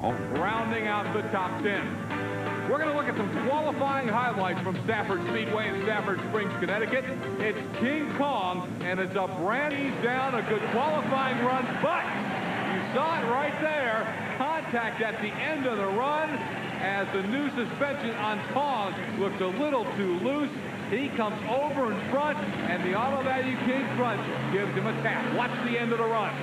rounding out the top 10. We're going to look at some qualifying highlights from Stafford Speedway in Stafford Springs, Connecticut. It's King Kong, and it's a brand new down, a good qualifying run, but you saw it right there. Contact at the end of the run as the new suspension on Kong looked a little too loose. He comes over in front, and the Auto Value King Crunch gives him a tap. Watch the end of the run.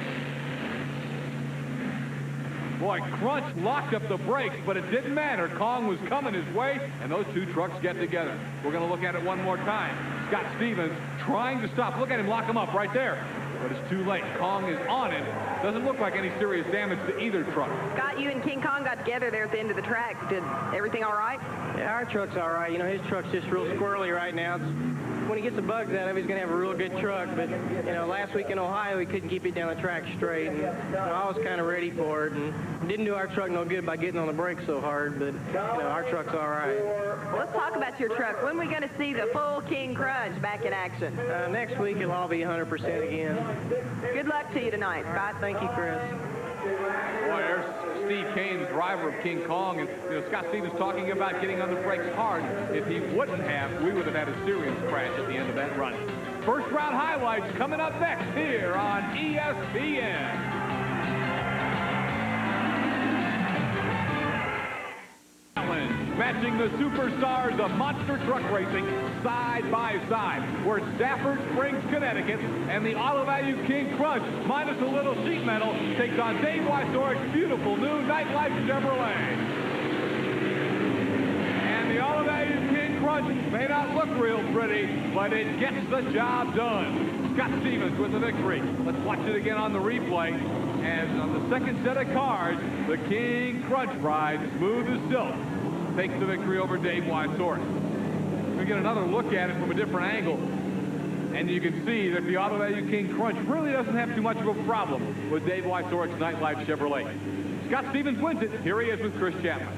Boy, Crunch locked up the brakes, but it didn't matter. Kong was coming his way, and those two trucks get together. We're going to look at it one more time. Scott Stevens trying to stop. Look at him lock him up right there. But it's too late. Kong is on it. Doesn't look like any serious damage to either truck. Scott, you and King Kong got together there at the end of the track. Did everything all right? Yeah, our truck's all right. You know, his truck's just real squirrely right now. When he gets the bugs out of it, he's going to have a real good truck. But, you know, last week in Ohio, he couldn't keep it down the track straight. And, you know, I was kind of ready for it. And didn't do our truck no good by getting on the brakes so hard. But, you know, our truck's all right. Let's talk about your truck. When are we going to see the full King Crunch back in action? Next week, it'll all be 100% again. Good luck to you tonight, Scott. Thank you, Chris. Boy, there's Steve Kane, the driver of King Kong, and you know, Scott Stevens talking about getting on the brakes hard. If he wouldn't have, we would have had a serious crash at the end of that run. First round highlights coming up next here on ESPN. Matching the superstars of monster truck racing side by side. We're at Stafford Springs, Connecticut, and the Auto Value King Crunch, minus a little sheet metal, takes on Dave Wysoric's beautiful new Nightlife Chevrolet. And the Auto Value King Crunch may not look real pretty, but it gets the job done. Scott Stevens with the victory. Let's watch it again on the replay. As on the second set of cars, the King Crunch ride, smooth as silk, takes the victory over Dave Wysoric. We get another look at it from a different angle, and you can see that the Auto Value King Crunch really doesn't have too much of a problem with Dave Wysoric's Nightlife Chevrolet. Scott Stevens wins it. Here he is with Kris Chapman.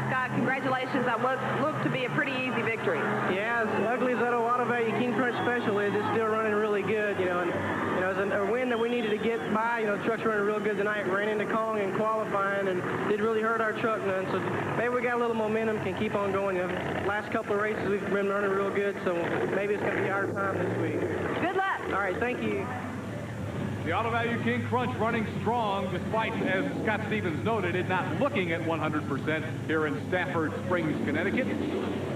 Scott, congratulations on what looked to be a pretty easy victory. Yeah, as ugly as that Auto Value King Crunch Special is, it's still running really good, you know, and you know, it's a win that we needed to get by. You know, the truck's running real good tonight. Ran into Kong in qualifying and didn't really hurt our truck none. So maybe we got a little momentum, can keep on going. You know, last couple of races we've been running real good, so maybe it's going to be our time this week. Good luck. All right, thank you. The Auto Value King Crunch running strong, despite, as Scott Stevens noted, it not looking at 100% here in Stafford Springs, Connecticut.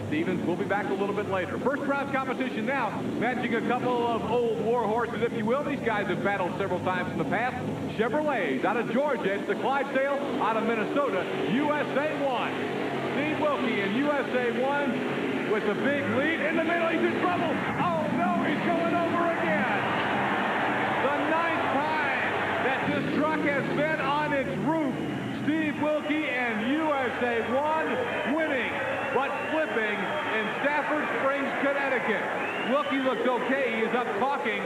Stevens will be back a little bit later. First round competition now, matching a couple of old war horses, if you will. These guys have battled several times in the past. Chevrolets out of Georgia. It's the Clydesdale out of Minnesota. USA 1. Steve Wilkie in USA 1 with the big lead. In the middle, he's in trouble. Oh, no, he's going over again. The 9th time that this truck has been on its roof. Steve Wilkie and USA 1 winning, but flipping in Stafford Springs, Connecticut. Wilkie looks okay. He is up talking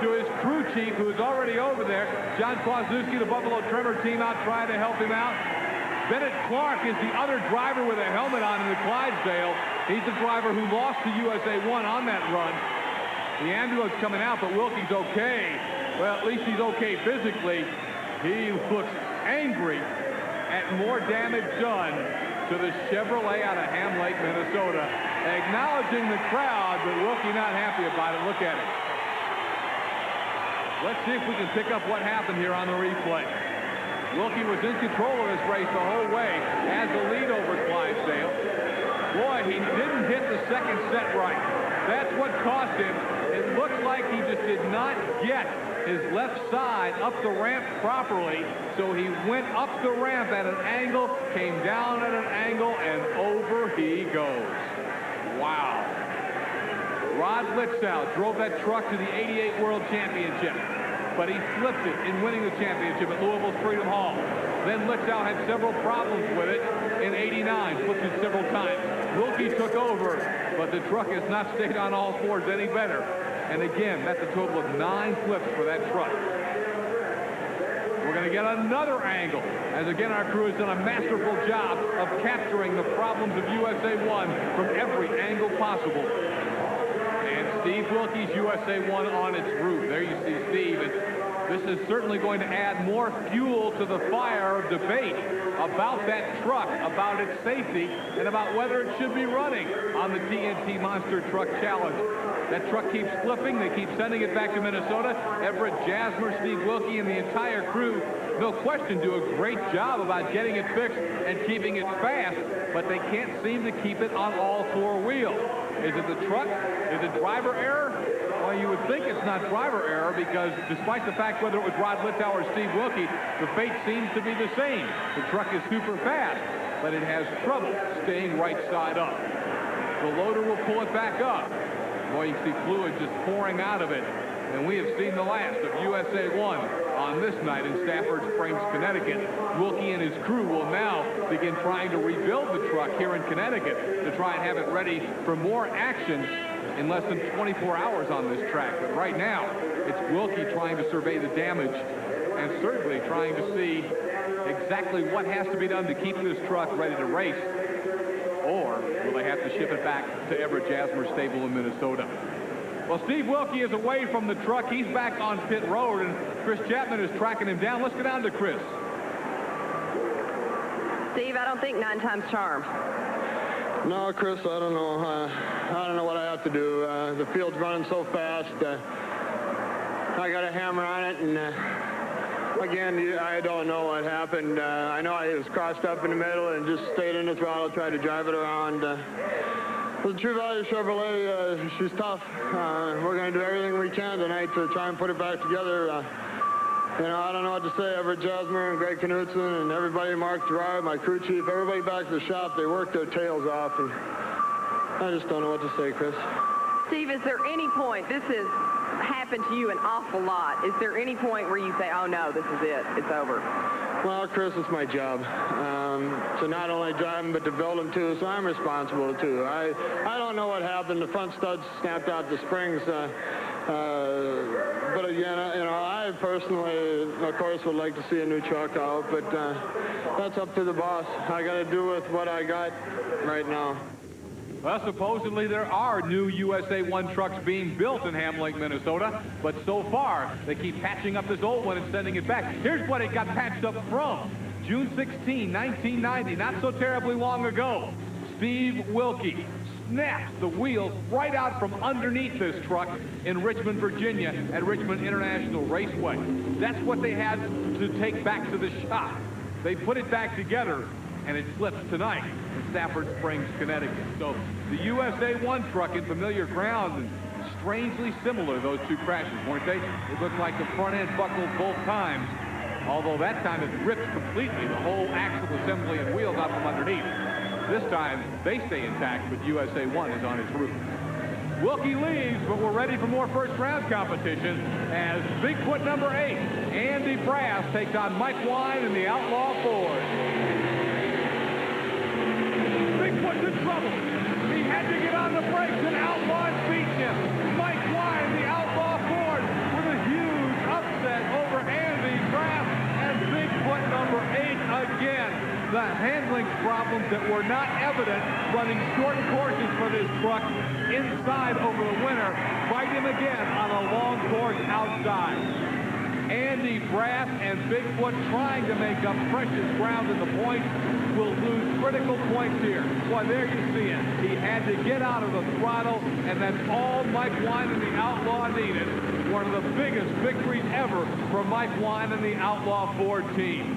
to his crew chief, who is already over there. John Kwasniewski, the Buffalo Tremor team, out trying to help him out. Bennett Clark is the other driver with a helmet on in the Clydesdale. He's the driver who lost to USA 1 on that run. The ambulance coming out, but Wilkie's okay. Well, at least he's okay physically. He looks angry at more damage done to the Chevrolet out of Ham Lake, Minnesota. Acknowledging the crowd, but Wilkie not happy about it. Look at it. Let's see if we can pick up what happened here on the replay. Wilkie was in control of this race the whole way, has the lead over Clydesdale. Boy, he didn't hit the second set right. That's what cost him. It looks like he just did not get his left side up the ramp properly, so he went up the ramp at an angle, came down at an angle, and over he goes. Wow. Rod Litzau drove that truck to the '88 World Championship, but he flipped it in winning the championship at Louisville's Freedom Hall. Then Litzau had several problems with it in '89, flipped it several times. Wilkie took over, but the truck has not stayed on all fours any better. And again, that's a total of 9 flips for that truck. We're going to get another angle, as again our crew has done a masterful job of capturing the problems of USA 1 from every angle possible. And Steve Wilkie's USA 1 on its roof. There you see Steve. And This is certainly going to add more fuel to the fire of debate about that truck, about its safety, and about whether it should be running on the TNT Monster Truck Challenge. That truck keeps flipping. They keep sending it back to Minnesota. Everett Jasmer, Steve Wilkie, and the entire crew, no question, do a great job about getting it fixed and keeping it fast, but they can't seem to keep it on all four wheels. Is it the truck? Is it driver error? Well, you would think it's not driver error because despite the fact whether it was Rod Littauer or Steve Wilkie, the fate seems to be the same. The truck is super fast, but it has trouble staying right side up. The loader will pull it back up. Boy, you can see fluid just pouring out of it. And we have seen the last of USA 1 on this night in Stafford Springs, Connecticut. Wilkie and his crew will now begin trying to rebuild the truck here in Connecticut to try and have it ready for more action in less than 24 hours on this track. But right now, it's Wilkie trying to survey the damage and certainly trying to see exactly what has to be done to keep this truck ready to race. Or will they have to ship it back to Everett Jasmer Stable in Minnesota? Well, Steve Wilkie is away from the truck. He's back on pit road, and Kris Chapman is tracking him down. Let's go down to Kris. Steve, I don't think 9 times charm. No, Kris, I don't know. I don't know what I have to do. The field's running so fast. I got a hammer on it, and again, I don't know what happened. I know I was crossed up in the middle and just stayed in the throttle, tried to drive it around. The True Value Chevrolet, she's tough. We're going to do everything we can tonight to try and put it back together. You know, I don't know what to say. Everett Jasmer and Greg Knutson and everybody, Mark Gerard, my crew chief, everybody back to the shop, they worked their tails off, and I just don't know what to say, Kris. Steve, is there any point, this has happened to you an awful lot, is there any point where you say, oh no, this is it, it's over? Well, Kris, it's my job to not only drive them, but to build them too, so I'm responsible too. I don't know what happened. The front studs snapped out the springs, but again, you know, I personally, of course, would like to see a new truck out, but that's up to the boss. I got to do with what I got right now. Well, supposedly there are new USA 1 trucks being built in Ham Lake, Minnesota, but so far they keep patching up this old one and sending it back. Here's what it got patched up from. June 16, 1990, not so terribly long ago. Steve Wilkie snaps the wheels right out from underneath this truck in Richmond, Virginia at Richmond International Raceway. That's what they had to take back to the shop. They put it back together, and it flips tonight in Stafford Springs, Connecticut. So the USA 1 truck in familiar ground, and strangely similar, those two crashes, weren't they? It looked like the front end buckled both times, although that time it ripped completely, the whole axle assembly and wheels out from underneath. This time, they stay intact, but USA 1 is on its roof. Wilkie leaves, but we're ready for more first-round competition as Bigfoot number 8, Andy Brass, takes on Mike Wine in the Outlaw Ford. Bigfoot's in trouble. He had to get on the brakes, and Outlaw beat him. Mike Wine, the Outlaw Ford, with a huge upset over Andy Brass, and Bigfoot number 8 again. The handling problems that were not evident running short courses for this truck inside over the winter fight him again on a long course outside. Andy Brass and Bigfoot trying to make up precious ground in the points will lose critical points here. Boy, there you see it. He had to get out of the throttle, and that's all Mike Wine and the Outlaw needed. One of the biggest victories ever for Mike Wine and the Outlaw Ford team.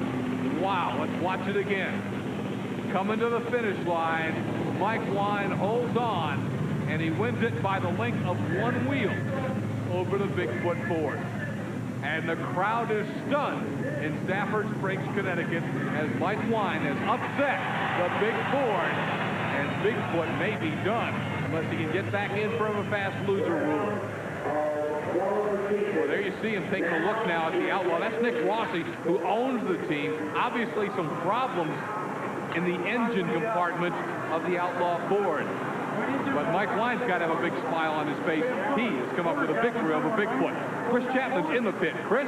Wow, let's watch it again. Coming to the finish line, Mike Wine holds on, and he wins it by the length of one wheel over the Bigfoot Ford. And the crowd is stunned in Stafford Springs, Connecticut, as Mike Wine has upset the big Ford, and Bigfoot may be done unless he can get back in from a fast loser rule. Well, there you see him taking a look now at the Outlaw. That's Nick Rossi, who owns the team. Obviously some problems in the engine compartment of the Outlaw Ford. But Mike Wine's got to have a big smile on his face. He has come up with a victory over Bigfoot. Kris Chapman's in the pit. Kris?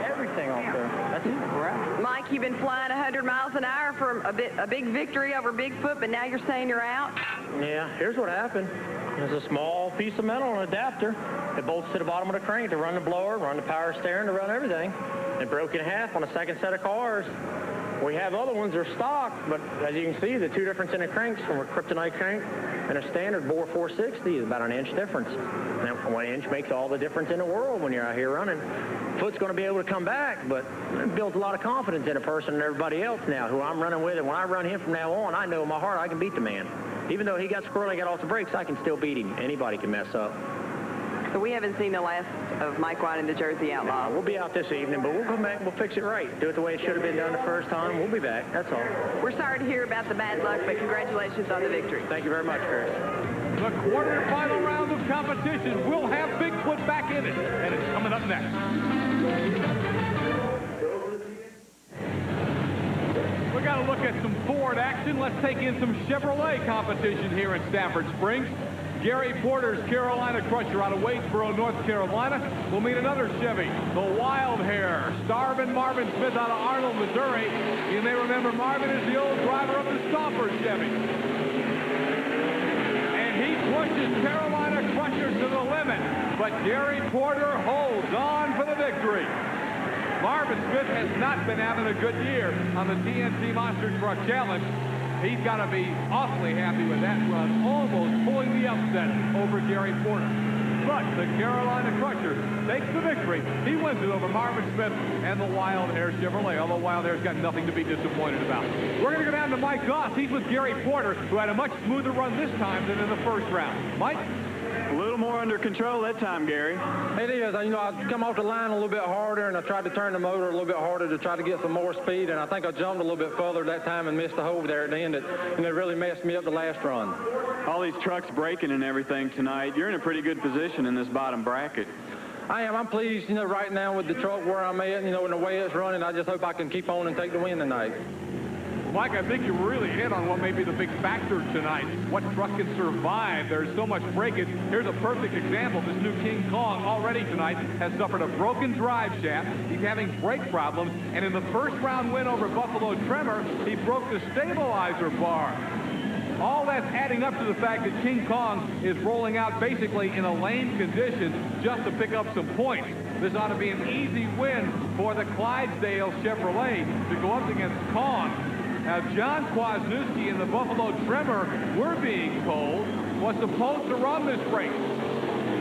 Everything off there. That's Yeah, we're out. Mike, you've been flying 100 miles an hour for a big victory over Bigfoot, but now you're saying you're out? Yeah, here's what happened. There's a small piece of metal and adapter that bolts to the bottom of the crank to run the blower, run the power steering, to run everything. It broke in half on the second set of cars. We have other ones that are stock, but as you can see, the two difference in the cranks from a kryptonite crank and a standard bore 460 is about an inch difference. Now, 1 inch makes all the difference in the world when you're out here running. Foot's going to be able to come back, but it builds a lot of confidence in a person and everybody else now who I'm running with. And when I run him from now on, I know in my heart I can beat the man. Even though he got squirrely, got off the brakes, I can still beat him. Anybody can mess up. So we haven't seen the last of Mike White and the Jersey Outlaw. We'll be out this evening, but we'll come back and we'll fix it right. Do it the way it should have been done the first time. We'll be back. That's all. We're sorry to hear about the bad luck, but congratulations on the victory. Thank you very much, Kris. The quarterfinal round of competition will have Bigfoot back in it, and it's coming up next. We got to look at some Ford action. Let's take in some Chevrolet competition here in Stafford Springs. Gary Porter's Carolina Crusher out of Wadesboro, North Carolina, will meet another Chevy, the Wild Hair. Starvin' Marvin Smith out of Arnold, Missouri. You may remember Marvin is the old driver of the Stafford Chevy. And he pushes Carolina Crusher to the limit, but Gary Porter holds on for the victory. Marvin Smith has not been having a good year on the TNT Monster Truck Challenge. He's got to be awfully happy with that run, almost pulling the upset over Gary Porter. But the Carolina Crusher takes the victory. He wins it over Marvin Smith and the Wild Hair Chevrolet, although Wild Hair's got nothing to be disappointed about. We're going to go down to Mike Goss. He's with Gary Porter, who had a much smoother run this time than in the first round. Mike? A little more under control that time, Gary. It is. You know, I come off the line a little bit harder, and I tried to turn the motor a little bit harder to try to get some more speed, and I think I jumped a little bit further that time and missed the hole there at the end. It really messed me up the last run. All these trucks braking and everything tonight. You're in a pretty good position in this bottom bracket. I am. I'm pleased, you know, right now with the truck where I'm at, you know, and the way it's running. I just hope I can keep on and take the win tonight. Mike, I think you really hit on what may be the big factor tonight. What truck can survive? There's so much breakage. Here's a perfect example. This new King Kong already tonight has suffered a broken drive shaft. He's having brake problems. And in the first round win over Buffalo Tremor, he broke the stabilizer bar. All that's adding up to the fact that King Kong is rolling out basically in a lame condition just to pick up some points. This ought to be an easy win for the Clydesdale Chevrolet to go up against Kong. Now, John Kwasniewski and the Buffalo Tremor, we're being told, was supposed to run this race.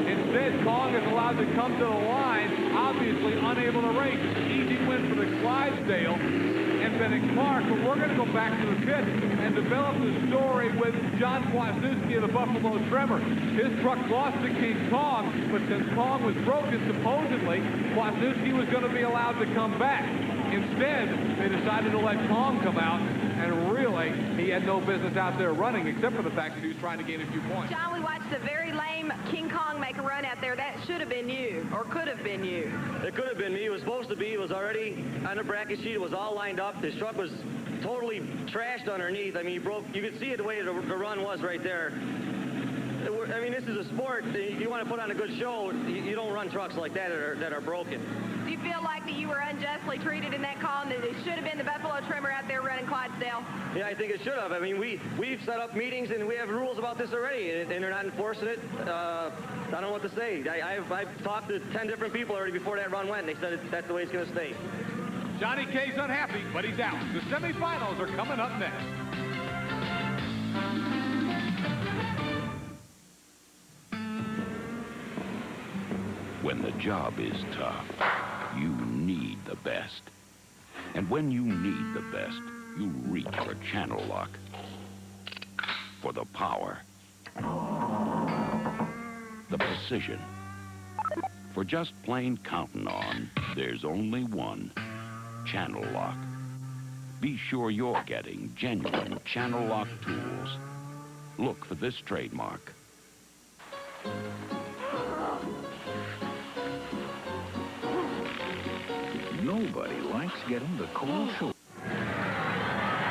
Instead, Kong is allowed to come to the line, obviously unable to race. Easy win for the Clydesdale and Bennett Clark. But we're going to go back to the pit and develop the story with John Kwasniewski of the Buffalo Tremor. His truck lost to King Kong, but since Kong was broken, supposedly, Kwasniewski was going to be allowed to come back. Instead, they decided to let Kong come out, and really, he had no business out there running, except for the fact that he was trying to gain a few points. John, we watched a very lame King Kong make a run out there. That should have been you, or could have been you. It could have been me. It was supposed to be. It was already on the bracket sheet. It was all lined up. This truck was totally trashed underneath. I mean, you could see it the way the run was right there. I mean, this is a sport. If you want to put on a good show, you don't run trucks like that that are broken. Do you feel like that you were unjustly treated in that call, and that it should have been the Buffalo Tremor out there running Clydesdale? Yeah, I think it should have. I mean, we've set up meetings, and we have rules about this already, and they're not enforcing it. I don't know what to say. I've talked to 10 different people already before that run went, and they said that's the way it's going to stay. Johnny K's unhappy, but he's out. The semifinals are coming up next. When the job is tough, you need the best. And when you need the best, you reach for channel lock. For the power. The precision. For just plain counting on, there's only one. Channel lock. Be sure you're getting genuine channel lock tools. Look for this trademark. Nobody likes getting the cold shoulder.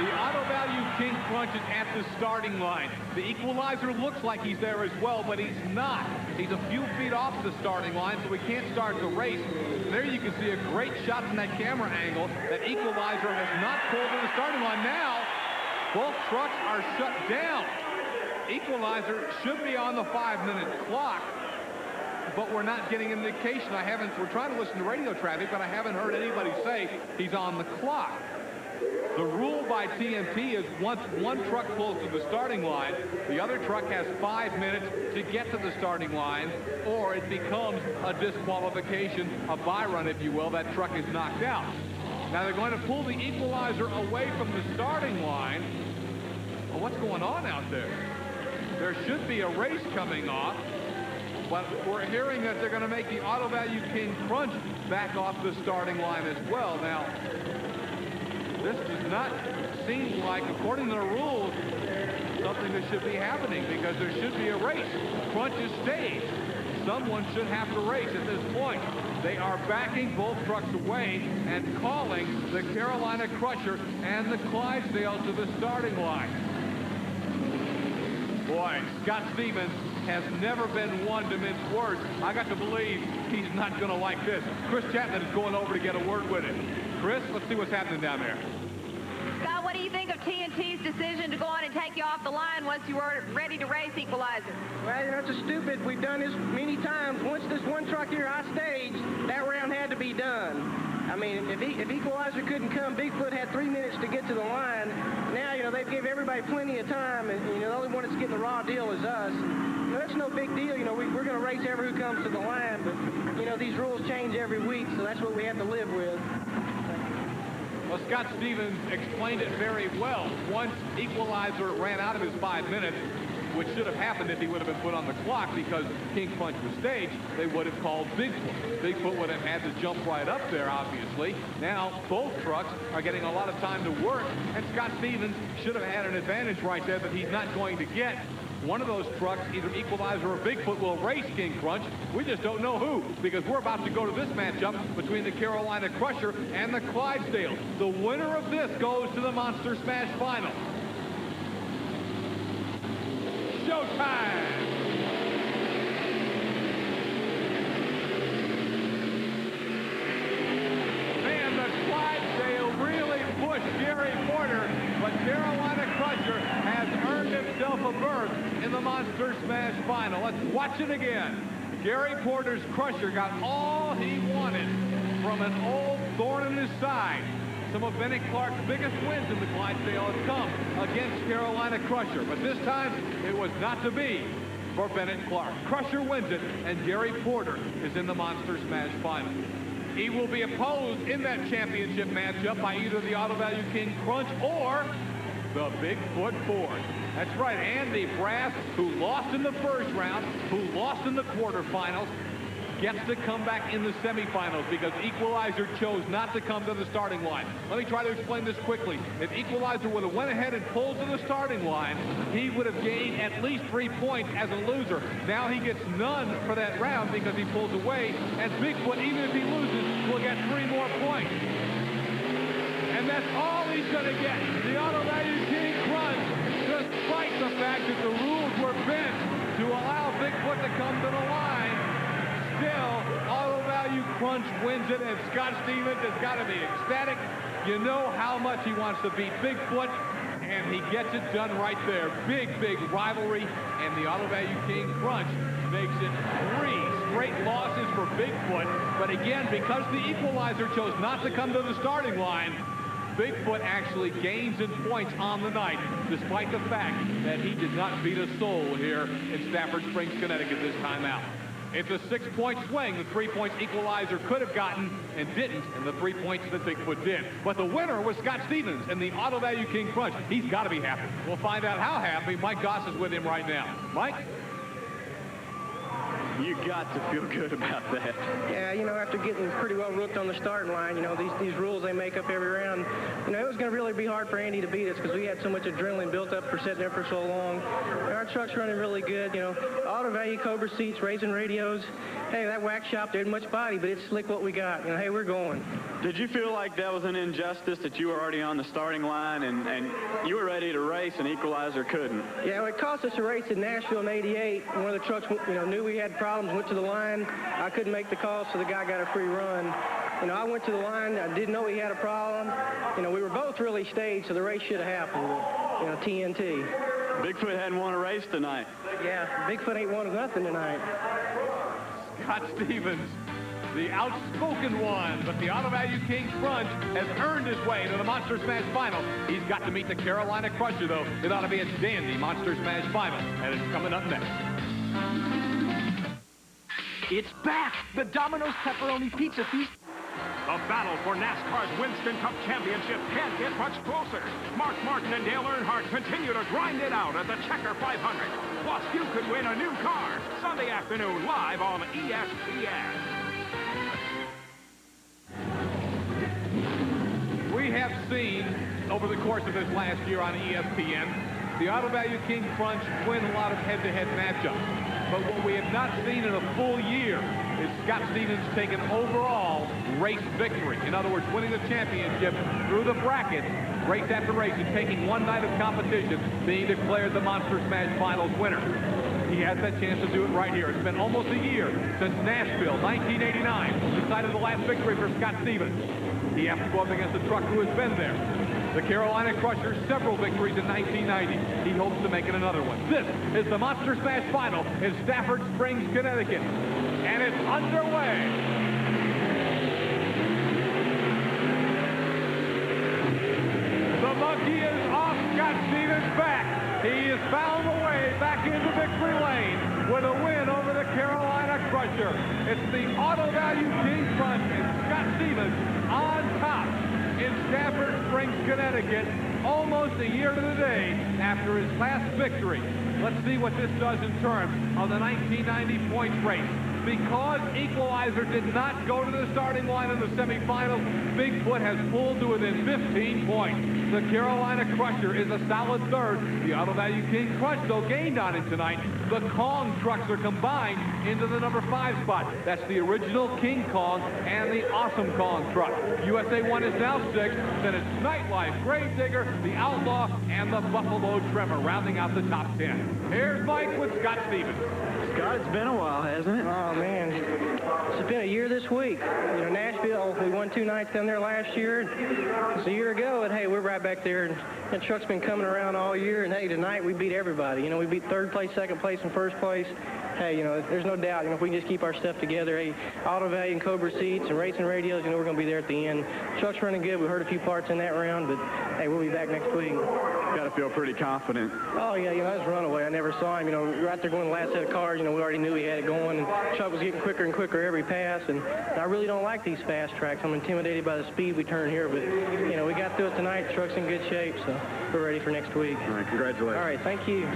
The Auto Value King Crunch is at the starting line. The equalizer looks like he's there as well, but he's not. He's a few feet off the starting line, so we can't start the race. There you can see a great shot from that camera angle. That equalizer has not pulled to the starting line. Now, both trucks are shut down. Equalizer should be on the 5-minute clock, but we're not getting an indication. We're trying to listen to radio traffic, but I haven't heard anybody say he's on the clock. The rule by TNT is once one truck pulls to the starting line, the other truck has 5 minutes to get to the starting line, or it becomes a disqualification, a bye run, if you will. That truck is knocked out. Now they're going to pull the equalizer away from the starting line. Well, what's going on out there? There should be a race coming off, but we're hearing that they're going to make the Auto Value King Crunch back off the starting line as well. Now, this does not seem like, according to the rules, something that should be happening, because there should be a race. Crunch is staged. Someone should have to race at this point. They are backing both trucks away and calling the Carolina Crusher and the Clydesdale to the starting line. Boy, Scott Stevens has never been one to mince words. I got to believe he's not going to like this. Kris Chapman is going over to get a word with him. Kris, let's see what's happening down there. Scott, what do you think of TNT's decision to go on and take you off the line once you were ready to race equalizer? Well, you know, it's a stupid. We've done this many times. Once this one truck here I staged, that round had to be done. I mean, if Equalizer couldn't come, Bigfoot had 3 minutes to get to the line. Now, you know, they've given everybody plenty of time, and, you know, the only one that's getting the raw deal is us. You know, that's no big deal. You know, we're going to race every who comes to the line, but, you know, these rules change every week, so that's what we have to live with. Well, Scott Stevens explained it very well. Once Equalizer ran out of his 5 minutes, which should have happened if he would have been put on the clock, because King Crunch was staged, they would have called Bigfoot. Bigfoot would have had to jump right up there, obviously. Now, both trucks are getting a lot of time to work, and Scott Stevens should have had an advantage right there that he's not going to get. One of those trucks, either Equalizer or Bigfoot, will race King Crunch. We just don't know who, because we're about to go to this matchup between the Carolina Crusher and the Clydesdale. The winner of this goes to the Monster Smash Final. Showtime! Man, the Clydesdale really pushed Gary Porter, but Carolina Crusher has earned himself a berth in the Monster Smash Final. Let's watch it again. Gary Porter's Crusher got all he wanted from an old thorn in his side. Some of Bennett Clark's biggest wins in the Clydesdale have come against Carolina Crusher, but this time it was not to be for Bennett Clark. Crusher wins it, and Gary Porter is in the Monster Smash Final. He will be opposed in that championship matchup by either the Auto Value King Crunch or the Bigfoot Ford. That's right, Andy Brass, who lost in the first round, who lost in the quarterfinals, gets to come back in the semifinals because Equalizer chose not to come to the starting line. Let me try to explain this quickly. If Equalizer would have went ahead and pulled to the starting line, he would have gained at least 3 points as a loser. Now he gets none for that round because he pulls away, and Bigfoot, even if he loses, will get 3 more points. And that's all he's going to get. The Auto Value King Crunch, despite the fact that the rules were bent to allow Bigfoot to come to the line, still, Auto Value Crunch wins it, and Scott Stevens has got to be ecstatic. You know how much he wants to beat Bigfoot, and he gets it done right there. Big, big rivalry, and the Auto Value King Crunch makes it 3 straight losses for Bigfoot. But again, because the Equalizer chose not to come to the starting line, Bigfoot actually gains in points on the night, despite the fact that he did not beat a soul here in Stafford Springs, Connecticut this time out. It's a 6-point swing. The 3 points Equalizer could have gotten and didn't, and the 3 points that Bigfoot did. But the winner was Scott Stevens and the Auto Value King Crunch. He's got to be happy. We'll find out how happy. Mike Goss is with him right now. Mike? You got to feel good about that. Yeah, you know, after getting pretty well rooked on the starting line, you know, these rules they make up every round, you know, it was going to really be hard for Andy to beat us because we had so much adrenaline built up for sitting there for so long. And our truck's running really good, you know, auto value Cobra seats, racing radios. Hey, that wax shop, there isn't much body, but it's slick what we got. You know, hey, we're going. Did you feel like that was an injustice that you were already on the starting line and you were ready to race and Equalizer couldn't? Yeah, well, it cost us a race in Nashville in '88. One of the trucks, you know, knew we had problems, went to the line. I couldn't make the call, so the guy got a free run. You know, I went to the line. I didn't know he had a problem. You know, we were both really staged, so the race should have happened. But, you know, TNT. Bigfoot hadn't won a race tonight. Yeah, Bigfoot ain't won nothing tonight. Scott Stevens, the outspoken one, but the Auto Value King Crunch has earned his way to the Monster Smash Final. He's got to meet the Carolina Crusher, though. It ought to be a dandy Monster Smash Final, and it's coming up next. It's back! The Domino's Pepperoni Pizza Feast. The battle for NASCAR's Winston Cup Championship can't get much closer. Mark Martin and Dale Earnhardt continue to grind it out at the Checker 500. Plus, you could win a new car Sunday afternoon live on ESPN. We have seen, over the course of this last year on ESPN, the Auto Value King Crunch win a lot of head-to-head matchups. But what we have not seen in a full year is Scott Stevens take an overall race victory. In other words, winning the championship through the brackets, race after race, and taking one night of competition, being declared the Monster Smash Finals winner. He has that chance to do it right here. It's been almost a year since Nashville, 1989, decided the last victory for Scott Stevens. He has to go up against a truck who has been there. The Carolina Crusher, several victories in 1990. He hopes to make it another one. This is the Monster Smash Final in Stafford Springs, Connecticut. And it's underway. The monkey is off Scott Stevens' back. He has found a way back into victory lane with a win over the Carolina Crusher. It's the Auto Value King Crunch and Scott Stevens on top in Stafford Springs, Connecticut, almost a year to the day after his last victory. Let's see what this does in terms of the 1990 points race. Because Equalizer did not go to the starting line in the semifinals, Bigfoot has pulled to within 15 points. The Carolina Crusher is a solid third. The Auto Value King Crunch, though, gained on him tonight. The Kong trucks are combined into the number 5 spot. That's the original King Kong and the Awesome Kong truck. USA 1 is now 6. Then it's Nightlife, Gravedigger, the Outlaw, and the Buffalo Tremor, rounding out the top 10. Here's Mike with Scott Stevens. Scott, it's been a while, hasn't it? Oh, man. It's been a year this week. You know, Nashville, we won 2 nights down there last year. It's a year ago, and, hey, we're right back there. And that truck's been coming around all year, and, hey, tonight we beat everybody. You know, we beat 3rd place, 2nd place, and 1st place. Hey, you know, there's no doubt, you know, if we can just keep our stuff together, hey, Auto Value and Cobra seats and racing radios, you know, we're going to be there at the end. Truck's running good. We heard a few parts in that round, but, hey, we'll be back next week. Got to feel pretty confident. Oh, yeah, you know, that was runaway. I never saw him. You know, right there going the last set of cars, you know, we already knew he had it going, and the truck was getting quicker and quicker every pass, and I really don't like these fast tracks. I'm intimidated by the speed we turn here, but, you know, we got through it tonight. The truck's in good shape, so we're ready for next week. All right, congratulations. All right, thank you.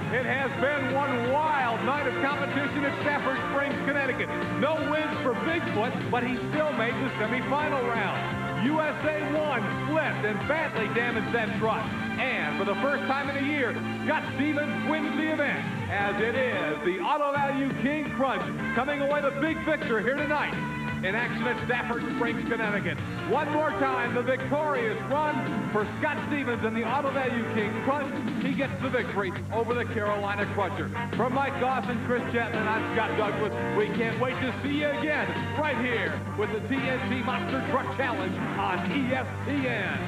It has been one wild night of competition at Stafford Springs, Connecticut. No wins for Bigfoot, but he still made the semifinal round. USA 1 slipped and badly damaged that truck. And for the first time in a year, Scott Stevens wins the event, as it is the Auto Value King Crunch coming away the big victor here tonight in action at Stafford Springs, Connecticut. One more time, the victorious run for Scott Stevens and the Auto Value King Crunch. He gets the victory over the Carolina Crusher. From Mike Goss and Kris Chapman, I'm Scott Douglas. We can't wait to see you again right here with the TNT Monster Truck Challenge on ESPN.